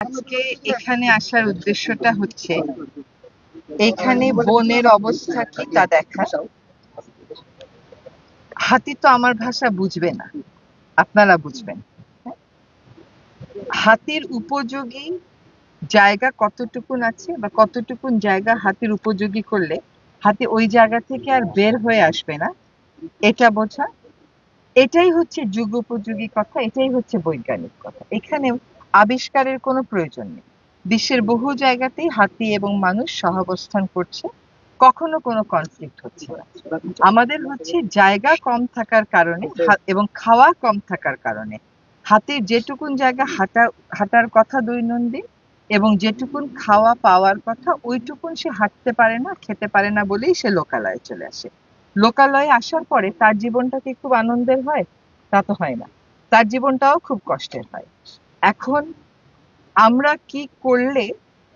আজকে এখানে আসার উদ্দেশ্যটা হচ্ছে এইখানে বনের অবস্থা কি তা দেখা। হাতি তো আমার ভাষা বুঝবে না, আপনারা বুঝবেন। হাতির উপযোগী জায়গা কতটুকুন আছে বা কতটুকুন জায়গা হাতির উপযোগী করলে হাতি ওই জায়গা থেকে আর বের হয়ে আসবে না, এটা বোঝা। এটাই হচ্ছে যুগোপযোগী কথা, এটাই হচ্ছে বৈজ্ঞানিক কথা। এখানে আবিষ্কারের কোনো প্রয়োজন নেই। বিশ্বের বহু জায়গাতেই হাতি এবং মানুষ সহাবস্থান করছে, কখনো কোনো কনফ্লিক্ট হচ্ছে না। আমাদের হচ্ছে জায়গা কম থাকার কারণে এবং খাওয়া কম থাকার কারণে হাতির যেটুকুন জায়গা হাঁটার কথা দৈনন্দিন এবং যেটুকুন খাওয়া পাওয়ার কথা ওইটুকুন সে হাঁটতে পারে না, খেতে পারে না বলেই সে লোকালয়ে চলে আসে। লোকালয়ে আসার পরে তার জীবনটা কি খুব আনন্দের হয়? তা তো হয় না, তার জীবনটাও খুব কষ্টের হয়। এখন আমরা কি করলে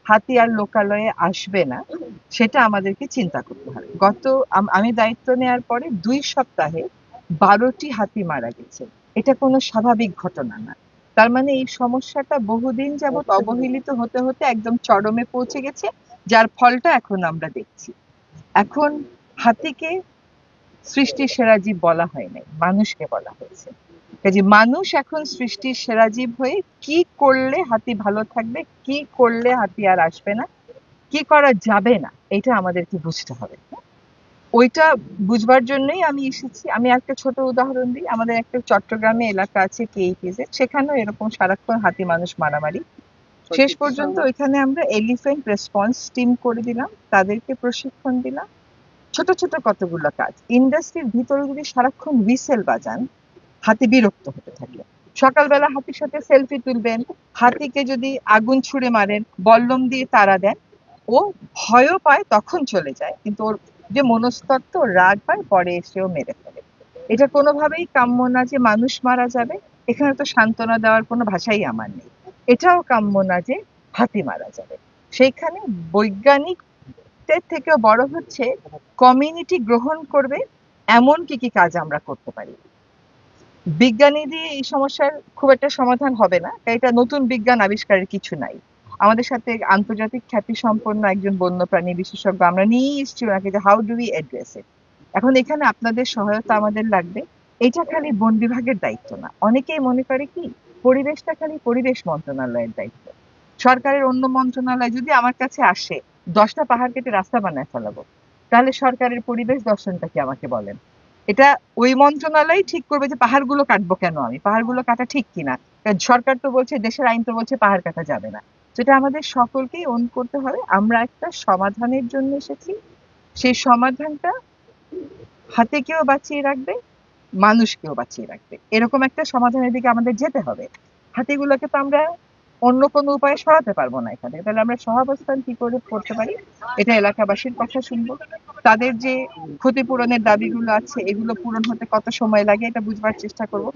হাতি আর লোকালয়ে আসবে না সেটা আমাদেরকে চিন্তা করতে হবে। আমি দায়িত্ব নেওয়ার পরে 2 সপ্তাহে 12টি হাতি মারা গেছে। এটা কোনো স্বাভাবিক ঘটনা না। তার মানে এই সমস্যাটা বহুদিন যাবৎ অবহেলিত হতে হতে একদম চরমে পৌঁছে গেছে, যার ফলটা এখন আমরা দেখছি। এখন হাতিকে সৃষ্টির সেরা জীব বলা হয় নাই, মানুষকে বলা হয়েছে। কাজে মানুষ এখন সৃষ্টির সেরা জীব হয়ে কি করলে হাতি ভালো থাকবে, কি করলে হাতি আর আসবে না, কি করা যাবে না, এটা আমাদেরকে বুঝতে হবে। ওইটা বুঝবার জন্যই আমি এসেছি। আমি একটা ছোট উদাহরণ দিই। আমাদের একটা চট্টগ্রামে এলাকা আছে কেইটিজে, সেখানেও এরকম সারাক্ষণ হাতি মানুষ মারামারি। শেষ পর্যন্ত ওইখানে আমরা এলিফ্যান্ট রেসপন্স টিম করে দিলাম, তাদেরকে প্রশিক্ষণ দিলাম। ছোট ছোট কতগুলো কাজ। ইন্ডাস্ট্রির ভিতরে যদি সারাক্ষণ হুইসেল বাজান, হাতি বিরক্ত হতে থাকে। সকালবেলা হাতির সাথে সেলফি তুলবেন, হাতিকে যদি আগুন ছুঁড়ে মারেন, বল্লম দিয়ে তাড়া দেন, ও ভয়ও পায়, তখন চলে যায়, কিন্তু ওর যে মনস্তত্ত্ব, ওর রাগ হয়, পরে এসেও মেরে ফেলে। এটা কোনোভাবেই কাম্য না যে মানুষ মারা যাবে। এখানে তো সান্ত্বনা দেওয়ার কোনো ভাষাই আমার নেই। এটাও কাম্য না যে হাতি মারা যাবে। সেইখানে বৈজ্ঞানিকদের থেকেও বড় হচ্ছে কমিউনিটি গ্রহণ করবে এমন কি কি কাজ আমরা করতে পারি। বিজ্ঞানী দিয়ে এই সমস্যার খুব একটা সমাধান হবে না, কারণ এটা নতুন বিজ্ঞান আবিষ্কারের কিছু নাই। আমাদের সাথে আন্তর্জাতিক খ্যাতি সম্পন্ন একজন বন্যপ্রাণী বিশেষজ্ঞ আমরা নিয়ে এসেছি ওনাকে, যে হাউ ডু উই অ্যাড্রেস ইট। এখন এখানে আপনাদের সহায়তা আমাদের লাগবে। এটা খালি বন বিভাগের দায়িত্ব না। অনেকেই মনে করে কি পরিবেশটা খালি পরিবেশ মন্ত্রণালয়ের দায়িত্ব। সরকারের অন্য মন্ত্রণালয় যদি আমার কাছে আসে 10টা পাহাড় কেটে রাস্তা বানায় ফেলাবো, তাহলে সরকারের পরিবেশ দর্শনটা কি আমাকে বলেন। এটা ওই মন্ত্রণালয় ঠিক করবে যে পাহাড়গুলো কাটবো কেন, আমি পাহাড়গুলো কাটা ঠিক কিনা। কারণ সরকার তো বলছে, দেশের আইন তো বলছে পাহাড় কাটা যাবে না। যেটা আমাদের সকলকেই ওন করতে হবে। আমরা একটা সমাধানের জন্য এসেছি, সেই সমাধানটা হাতিকেও বাঁচিয়ে রাখবে, মানুষকেও বাঁচিয়ে রাখবে, এরকম একটা সমাধানের দিকে আমাদের যেতে হবে। হাতিগুলোকে তো আমরা অন্য কোনো উপায়ে সরাতে পারবো না এখানে। তাহলে আমরা সহাবস্থান কি করে করতে পারি, এটা এলাকাবাসীর কথা শুনবো। তাদের যে ক্ষতিপূরণের দাবিগুলো আছে এগুলো পূরণ হতে কত সময় লাগে এটা বুঝবার চেষ্টা করব।